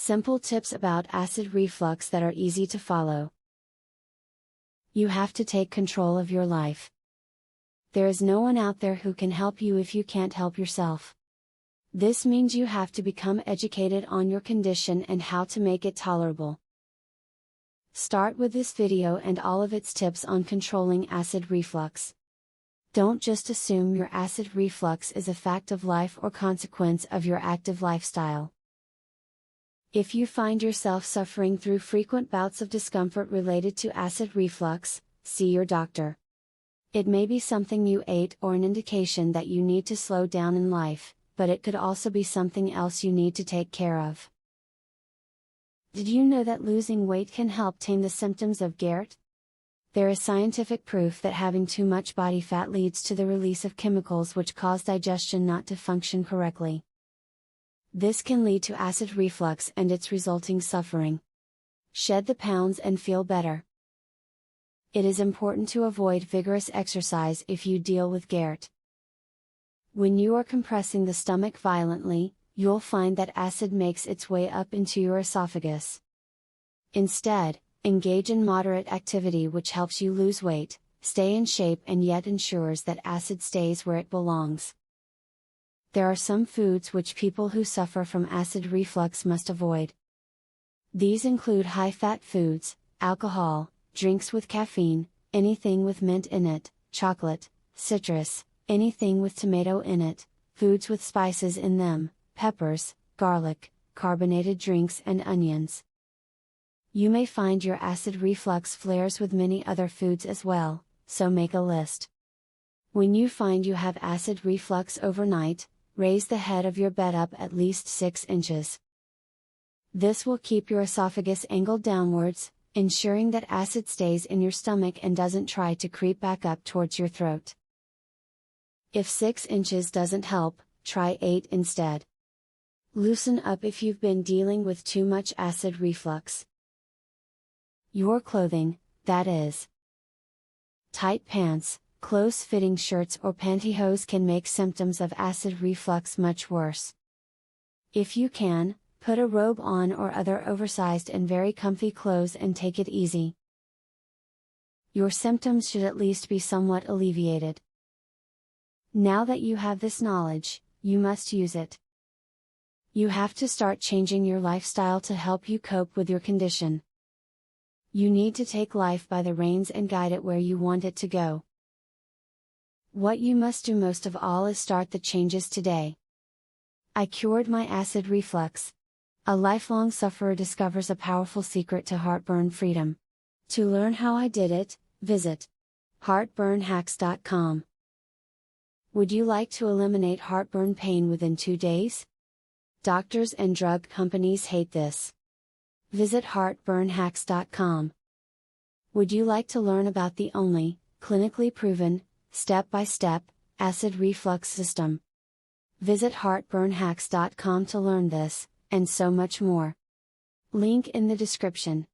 Simple tips about acid reflux that are easy to follow. You have to take control of your life. There is no one out there who can help you if you can't help yourself. This means you have to become educated on your condition and how to make it tolerable. Start with this video and all of its tips on controlling acid reflux. Don't just assume your acid reflux is a fact of life or consequence of your active lifestyle. If you find yourself suffering through frequent bouts of discomfort related to acid reflux, see your doctor. It may be something you ate or an indication that you need to slow down in life, but it could also be something else you need to take care of. Did you know that losing weight can help tame the symptoms of GERD? There is scientific proof that having too much body fat leads to the release of chemicals which cause digestion not to function correctly. This can lead to acid reflux and its resulting suffering. Shed the pounds and feel better. It is important to avoid vigorous exercise if you deal with GERD. When you are compressing the stomach violently, you'll find that acid makes its way up into your esophagus. Instead, engage in moderate activity which helps you lose weight, stay in shape and yet ensures that acid stays where it belongs. There are some foods which people who suffer from acid reflux must avoid. These include high-fat foods, alcohol, drinks with caffeine, anything with mint in it, chocolate, citrus, anything with tomato in it, foods with spices in them, peppers, garlic, carbonated drinks and onions. You may find your acid reflux flares with many other foods as well, so make a list. When you find you have acid reflux overnight, raise the head of your bed up at least 6 inches. This will keep your esophagus angled downwards, ensuring that acid stays in your stomach and doesn't try to creep back up towards your throat. If 6 inches doesn't help, try 8 instead. Loosen up if you've been dealing with too much acid reflux. Your clothing, that is. Tight pants, close-fitting shirts or pantyhose can make symptoms of acid reflux much worse. If you can, put a robe on or other oversized and very comfy clothes and take it easy. Your symptoms should at least be somewhat alleviated. Now that you have this knowledge, you must use it. You have to start changing your lifestyle to help you cope with your condition. You need to take life by the reins and guide it where you want it to go. What you must do most of all is start the changes today. I cured my acid reflux. A lifelong sufferer discovers a powerful secret to heartburn freedom. To learn how I did it, visit heartburnhacks.com. Would you like to eliminate heartburn pain within 2 days? Doctors and drug companies hate this. Visit heartburnhacks.com. Would you like to learn about the only, clinically proven, step-by-step, acid reflux system? Visit heartburnhacks.com to learn this, and so much more. Link in the description.